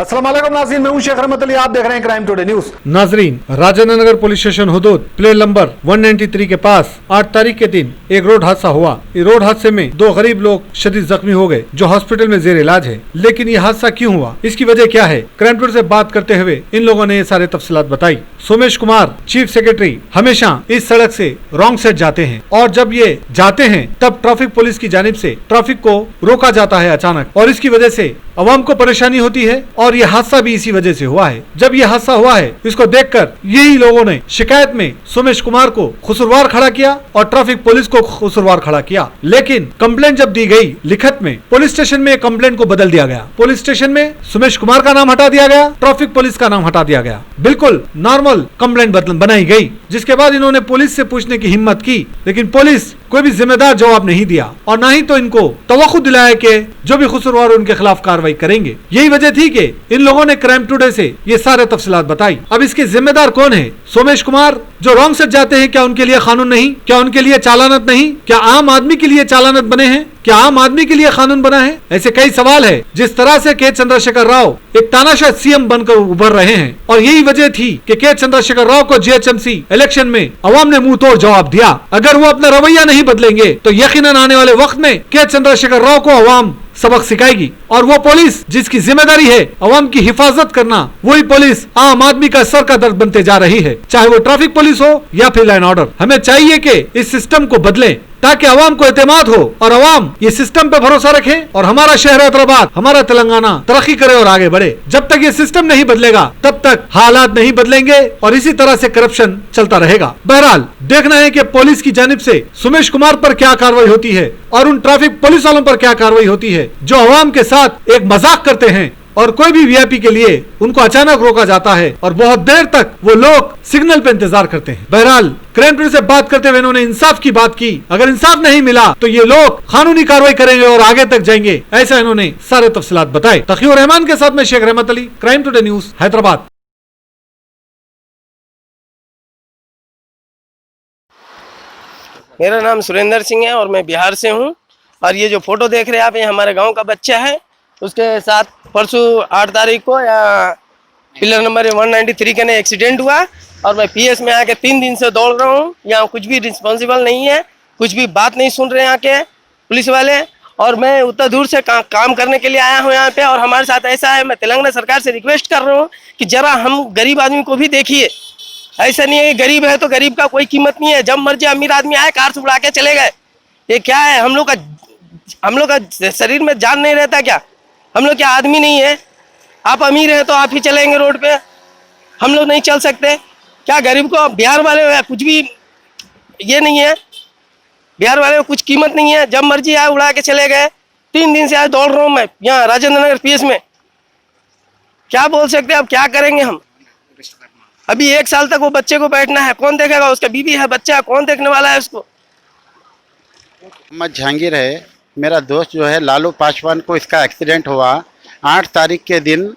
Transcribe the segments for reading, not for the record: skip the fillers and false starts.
अस्सलाम वालेकुम नाज़रीन, मैं हूं शेख रहमत अली, आप देख रहे हैं क्राइम टुडे न्यूज। नाजरीन, Rajendra Nagar police station हुदूद plate number 193 के पास 8 तारीख के दिन एक रोड हादसा हुआ। इस रोड हादसे में 2 गरीब लोग शदीद जख्मी हो गए जो हॉस्पिटल में जेर इलाज है। लेकिन ये हादसा क्यों हुआ, इसकी वजह क्या है, क्राइम टुडे से बात करते हुए इन लोगों ने ये सारे तफसीलात बताई। सोमेश कुमार चीफ सेक्रेटरी हमेशा इस सड़क से रॉन्ग साइड जाते हैं और जब ये जाते हैं तब ट्रैफिक पुलिस की जानिब से ट्रैफिक को रोका जाता है अचानक, और इसकी वजह से अवाम को परेशानी होती है और ये हादसा भी इसी वजह से हुआ है। जब ये हादसा हुआ है, इसको देखकर यही लोगों ने शिकायत में सोमेश कुमार को कसूरवार खड़ा किया और ट्रैफिक पुलिस को कसूरवार खड़ा किया। लेकिन कंप्लेंट जब दी गई लिखित में, पुलिस स्टेशन में कंप्लेंट को बदल दिया गया। पुलिस स्टेशन में सोमेश कुमार का नाम हटा दिया गया, ट्रैफिक पुलिस का नाम हटा दिया गया। बिल्कुल नॉर्मल कंप्लेंट बनाई गई, जिसके बाद इन्होंने पुलिस से पूछने की हिम्मत की, लेकिन पुलिस कोई भी जिम्मेदार जवाब नहीं दिया और न ही तो इनको तवक्कुल दिलाया कि जो भी कसूरवार उनके खिलाफ कार्रवाई करेंगे। यही वजह थी कि इन लोगों ने क्राइम टुडे से ये सारे तफसीलात बताई। अब इसके जिम्मेदार कौन है? सोमेश कुमार जो रॉन्ग साइड जाते हैं, क्या उनके लिए कानून नहीं? क्या उनके लिए चालानत नहीं? क्या आम आदमी के लिए चालानत बने हैं? क्या आम आदमी के लिए कानून बना है? ऐसे कई सवाल है। जिस तरह से के चंद्रशेखर राव एक तानाशाह सीएम बनकर उभर रहे हैं, और यही वजह थी कि के चंद्रशेखर राव को जीएचएमसी इलेक्शन में अवाम ने मुंह तोड़ जवाब दिया। अगर वो अपना रवैया नहीं बदलेंगे तो यकीनन आने वाले वक्त में के चंद्रशेखर राव को अवाम सबक सिखाएगी, और वो पुलिस जिसकी जिम्मेदारी है अवाम की हिफाजत करना, वही पुलिस आम आदमी का सर का दर्द बनते जा रही है, चाहे वो ट्रैफिक पुलिस हो या फिर लॉ एंड ऑर्डर। हमें चाहिए कि इस सिस्टम को बदले ताकि अवाम को एतमाद हो और अवाम ये सिस्टम पे भरोसा रखे और हमारा शहर हैदराबाद, हमारा तेलंगाना तरक्की करे और आगे बढ़े। जब तक ये सिस्टम नहीं बदलेगा तब तक हालात नहीं बदलेंगे और इसी तरह से करप्शन चलता रहेगा। बहरहाल देखना है कि पुलिस की जानिब से सोमेश कुमार पर क्या कार्रवाई होती है और उन ट्रैफिक पुलिस वालों पर क्या कार्रवाई होती है जो अवाम के साथ एक मजाक करते हैं और कोई भी वीआईपी के लिए उनको अचानक रोका जाता है और बहुत देर तक वो लोग सिग्नल पे इंतजार करते हैं। बहरहाल क्राइम टुडे से बात करते हुए इन्होंने इंसाफ की बात की। अगर इंसाफ नहीं मिला तो ये लोग कानूनी कार्रवाई करेंगे और आगे तक जाएंगे, ऐसा इन्होंने सारे तफसीलात बताए। तकीउर रहमान के साथ में शेख रहमत Ali, crime today news, Hyderabad. मेरा नाम सुरेंद्र सिंह है और मैं बिहार से हूँ। और ये जो फोटो देख रहे हैं आप, ये हमारे गांव का बच्चा है। उसके साथ परसों 8 तारीख को या पिलर नंबर 193 के ने एक्सीडेंट हुआ और मैं पीएस में आके 3 दिन से दौड़ रहा हूँ। यहाँ कुछ भी रिस्पॉन्सिबल नहीं है, कुछ भी बात नहीं सुन रहे यहाँ के पुलिस वाले, और मैं उतना दूर से काम करने के लिए आया हूँ यहाँ पे। और हमारे साथ ऐसा है, मैं तेलंगाना सरकार से रिक्वेस्ट कर रहा हूँ कि जरा हम गरीब आदमी को भी देखिए। ऐसा नहीं है कि गरीब है तो गरीब का कोई कीमत नहीं है। जब मर्जी अमीर आदमी आए कार से उड़ा के चले गए। ये क्या है? हम लोग का शरीर में जान नहीं रहता क्या? हम लोग क्या आदमी नहीं है? आप अमीर हैं तो आप ही चलेंगे रोड पे, हम लोग नहीं चल सकते क्या? गरीब को बिहार वाले कुछ भी ये नहीं है, बिहार वाले को कुछ कीमत नहीं है। जब मर्जी आए उड़ा के चले गए। 3 दिन से आज दौड़ रहा हूँ मैं यहाँ राजेंद्र नगर पीएस में। क्या बोल सकते हैं? अब क्या करेंगे हम? अभी 1 साल तक वो बच्चे को बैठना है, कौन देखेगा? उसका बीवी है, बच्चा है, कौन देखने वाला है उसको? मोहम्मद जहांगीर है, मेरा दोस्त जो है लालू पासवान को इसका एक्सीडेंट हुआ 8 तारीख के दिन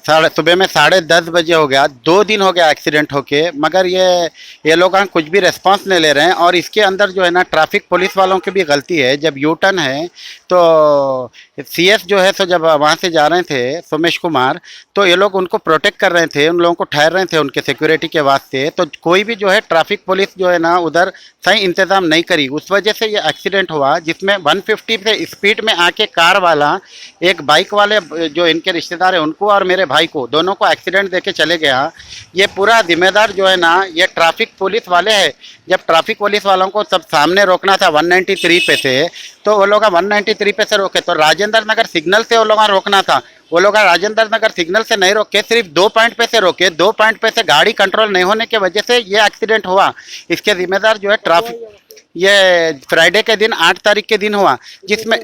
सुबह में 10:30 बजे हो गया। 2 दिन हो गया एक्सीडेंट होके, मगर ये लोग कुछ भी रिस्पांस नहीं ले रहे हैं। और इसके अंदर जो है ना ट्रैफिक पुलिस वालों की भी गलती है। जब यू टर्न है तो सीएस जो है सो जब वहाँ से जा रहे थे सोमेश कुमार, तो ये लोग उनको प्रोटेक्ट कर रहे थे, उन लोगों को ठहर रहे थे उनके सिक्योरिटी के वास्ते। तो कोई भी जो है ट्रैफिक पुलिस जो है ना उधर सही इंतज़ाम नहीं करी, उस वजह से ये एक्सीडेंट हुआ, जिसमें 150 से स्पीड में आके कार वाला एक बाइक वाले जो इनके रिश्तेदार हैं उनको और मेरे भाई को, दोनों को एक्सीडेंट देके चले गया। ये पूरा जिम्मेदार जो है ना ये ट्रैफिक पुलिस वाले हैं। जब ट्रैफिक पुलिस वालों को सब सामने रोकना था 193 पे से, तो वो लोग 193 पे से रोके। तो राजेंद्र नगर सिग्नल से वो लोग रोकना था, वो लोग राजेंद्र नगर सिग्नल से नहीं रोके, सिर्फ 2 पॉइंट पे से रोके। 2 पॉइंट पे से गाड़ी कंट्रोल नहीं होने की वजह से ये एक्सीडेंट हुआ। इसके जिम्मेदार जो है ट्रैफिक, ये फ्राइडे के दिन 8 तारीख के दिन हुआ, जिसमें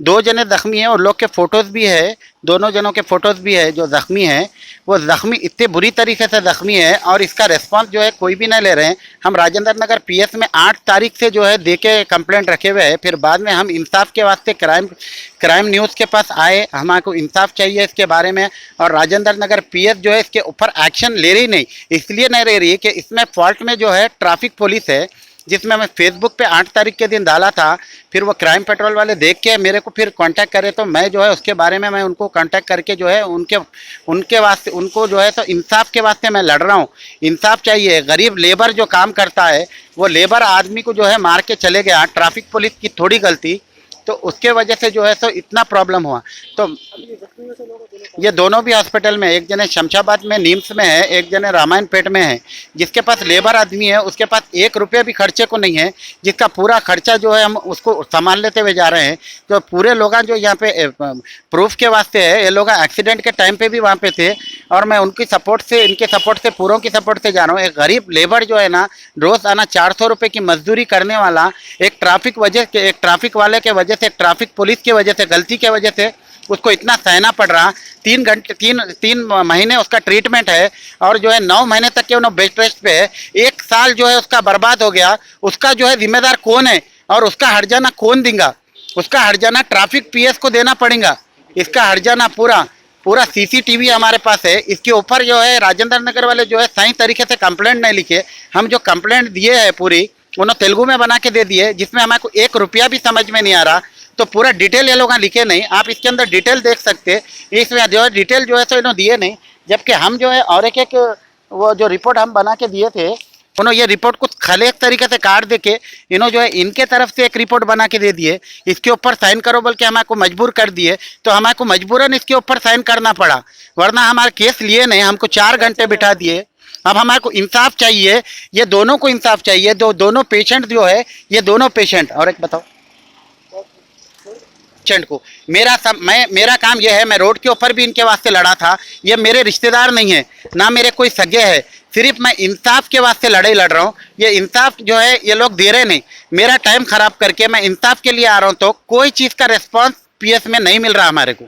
2 जने जख्मी हैं और लोग के फोटोज़ भी है, दोनों जनों के फोटोज़ भी है। जो जख्मी है वो जख्मी इतने बुरी तरीके से जख्मी है और इसका रिस्पांस जो है कोई भी नहीं ले रहे हैं। हम राजेंद्र नगर पीएस में 8 तारीख से जो है दे के कंप्लेंट रखे हुए हैं। फिर बाद में हम इंसाफ के वास्ते क्राइम न्यूज़ के पास आए, हमको इंसाफ चाहिए इसके बारे में। और राजेंद्र नगर पीएस जो है इसके ऊपर एक्शन ले रही नहीं, इसलिए नहीं ले रही है कि इसमें फॉल्ट में जो है ट्रैफिक पुलिस है। जिसमें मैं फेसबुक पे 8 तारीख के दिन डाला था। फिर वो क्राइम पेट्रोल वाले देख के मेरे को फिर कांटेक्ट करे, तो मैं जो है उसके बारे में मैं उनको कांटेक्ट करके जो है उनके वास्ते उनको जो है तो इंसाफ के वास्ते मैं लड़ रहा हूँ। इंसाफ चाहिए। गरीब लेबर जो काम करता है वो लेबर आदमी को जो है मार के चले गया, ट्रैफिक पुलिस की थोड़ी गलती, तो उसके वजह से जो है तो इतना प्रॉब्लम हुआ। तो ये दोनों भी हॉस्पिटल में, एक जने शमशाबाद में नीम्स में है, एक जने रामायण पेट में है। जिसके पास लेबर आदमी है उसके पास 1 रुपया भी खर्चे को नहीं है, जिसका पूरा खर्चा जो है हम उसको संभाल लेते हुए जा रहे हैं। तो पूरे लोग जो यहाँ पे प्रूफ के वास्ते है, ये लोग एक्सीडेंट के टाइम पे भी वहाँ पे थे और मैं उनकी सपोर्ट से, इनके सपोर्ट से, पूरों की सपोर्ट से जा रहा हूँ। एक गरीब लेबर जो है ना, रोज़ आना 400 रुपये की मजदूरी करने वाला, एक ट्रैफिक वाले के वजह से, ट्रैफिक पुलिस की वजह से, गलती के वजह से उसको इतना सहना पड़ रहा। 3 महीने उसका ट्रीटमेंट है और जो है 9 महीने तक के उन्होंने बेड रेस्ट पे है। 1 साल जो है उसका बर्बाद हो गया। उसका जो है जिम्मेदार कौन है और उसका हर्जाना कौन देगा? उसका हर्जाना ट्रैफिक पीएस को देना पड़ेगा। इसका हर्जाना पूरा सीसीटीवी हमारे पास है। इसके ऊपर जो है राजेंद्र नगर वाले जो है सही तरीके से कंप्लेंट नहीं लिखे। हम जो कंप्लेंट दिए है पूरी उन्होंने तेलुगु में बना के दे दिए, जिसमें हमारे को 1 रुपया भी समझ में नहीं आ रहा। तो पूरा डिटेल ये लोग लिखे नहीं। आप इसके अंदर डिटेल देख सकते, इसमें जो है डिटेल जो है तो इन्होंने दिए नहीं। जबकि हम जो है और एक वो जो रिपोर्ट हम बना के दिए थे, उन्होंने ये रिपोर्ट कुछ खलेक तरीके से काट दे के इन्होंने जो है इनके तरफ से एक रिपोर्ट बना के दे दिए। इसके ऊपर साइन करो बोल के हमारे को मजबूर कर दिए, तो हमारे को मजबूरन इसके ऊपर साइन करना पड़ा, वरना हमारा केस लिए नहीं। हमको 4 घंटे बिठा दिए। अब हमारे को इंसाफ चाहिए, ये दोनों को इंसाफ चाहिए। दोनों पेशेंट जो है, ये दोनों पेशेंट, और एक बताओ पेशेंट को, मेरा काम यह है, मैं रोड के ऊपर भी इनके वास्ते लड़ा था। ये मेरे रिश्तेदार नहीं है, ना मेरे कोई सगे है, सिर्फ मैं इंसाफ के वास्ते लड़ाई लड़ रहा हूँ। ये इंसाफ जो है ये लोग दे रहे नहीं। मेरा टाइम खराब करके मैं इंसाफ के लिए आ रहा हूँ, तो कोई चीज़ का रेस्पॉन्स पीएस में नहीं मिल रहा। हमारे को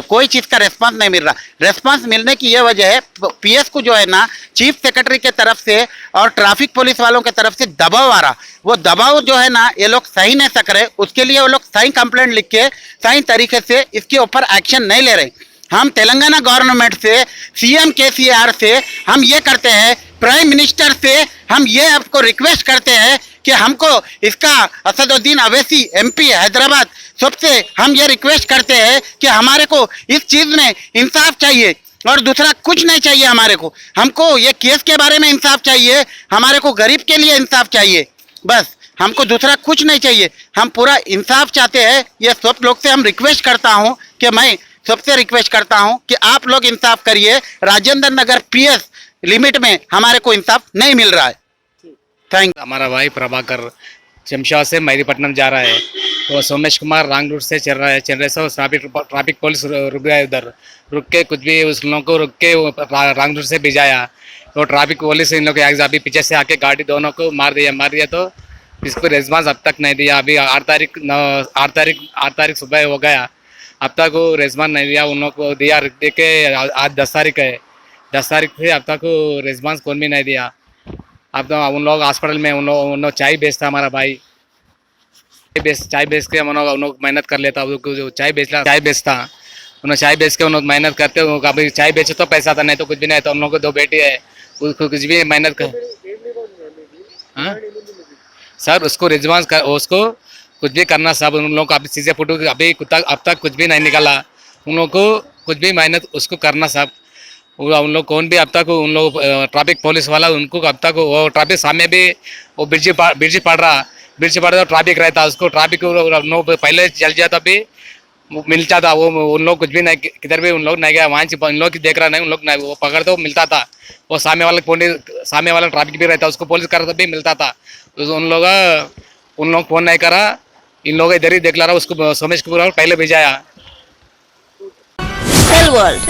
कोई चीज़ का रेस्पॉन्स नहीं मिल रहा। रेस्पॉन्स मिलने की ये वजह है, पीएस को जो है ना चीफ सेक्रेटरी के तरफ से और ट्रैफिक पुलिस वालों के तरफ से दबाव आ रहा। वो दबाव जो है ना ये लोग सही नहीं सक रहे, उसके लिए वो लोग सही कंप्लेंट लिख के सही तरीके से इसके ऊपर एक्शन नहीं ले रहे। हम तेलंगाना गवर्नमेंट से, सीएम केसीआर से हम ये करते हैं, प्राइम मिनिस्टर से हम ये आपको रिक्वेस्ट करते हैं कि हमको इसका असदुद्दीन अवैसी एमपी हैदराबाद सबसे हम ये रिक्वेस्ट करते हैं कि हमारे को इस चीज़ में इंसाफ चाहिए और दूसरा कुछ नहीं चाहिए। हमारे को हमको ये केस के बारे में इंसाफ चाहिए, हमारे को गरीब के लिए इंसाफ चाहिए, बस हमको दूसरा कुछ नहीं चाहिए। हम पूरा इंसाफ चाहते हैं। ये सब लोग से हम रिक्वेस्ट करता हूँ कि मैं सबसे रिक्वेस्ट करता हूँ कि आप लोग इंसाफ करिए। राजेंद्र नगर पीएस लिमिट में हमारे को इंसाफ नहीं मिल रहा है। Thank you. हमारा भाई प्रभाकर शमशाबाद से मैरीपट्टनम जा रहा है, तो सोमेश कुमार रॉन्ग रूट से चल रहा है। ट्रैफिक पुलिस रुक गया, उधर रुक के कुछ भी उस लोगों को रुक के रॉन्ग रूट से भिजाया। तो ट्रैफिक पुलिस इन लोग अभी पीछे से आके गाड़ी दोनों को मार दिया। तो इस पर रिस्पॉन्स अब तक नहीं दिया। अभी 8 तारीख सुबह हो गया, अब तक वो रिस्पॉन्स नहीं दिया। उन लोग को दिया दे के आज 10 तारीख है, 10 तारीख से अब तक रिस्पॉन्स कौन भी नहीं दिया। अब तो उन लोग हॉस्पिटल में उन लोग चाय बेचता, हमारा भाई चाय बेच के उन लोग मेहनत कर लेता। जो चाय बेचता उन्होंने चाय बेच के उन लोग मेहनत करते। अभी चाय बेचे तो पैसा था, नहीं तो कुछ भी नहीं। तो उन लोग को 2 बेटी है, उसको कुछ भी मेहनत कर। हाँ सर, उसको रिस्पॉन्स कर, उसको कुछ भी करना सब। उन लोगों को अभी चीज़ें फोटो अभी अब तक कुछ भी नहीं निकाला। उन लोगों को कुछ भी मेहनत उसको करना सब। उन लोग कौन भी अब तक उन लोग ट्रैफिक पुलिस वाला उनको अब तक वो ट्रैफिक सामने भी वो ब्रिज पड़ रहा ट्रैफिक रहता, उसको ट्रैफिक पहले चल जाता भी मिलता था। वो उन लोग कुछ भी नहीं, किधर भी उन लोग नहीं गया, वहाँ से उन लोग देख रहा नहीं, उन लोग नहीं, वो पकड़ते वो मिलता था। वो सामने वाला ट्रैफिक भी रहता, उसको पुलिस करता भी मिलता था। तो उन लोग फोन नहीं करा, इन लोग इधर ही देख ला रहा। उसको सोमेश कुमार पहले भेजाया। Cell world.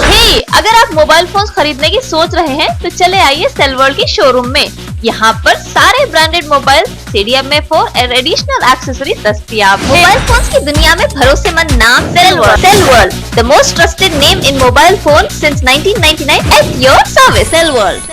हे, अगर आप मोबाइल फोन खरीदने की सोच रहे हैं तो चले आइए सेल वर्ल्ड के शोरूम में। यहाँ पर सारे ब्रांडेड मोबाइल, CDMA4 और एडिशनल एक्सेसरीज दस्तयाब है। मोबाइल फोन्स की दुनिया में भरोसेमंद नाम Cell World, the most trusted name in mobile phone since 1999 at your service. Cell world.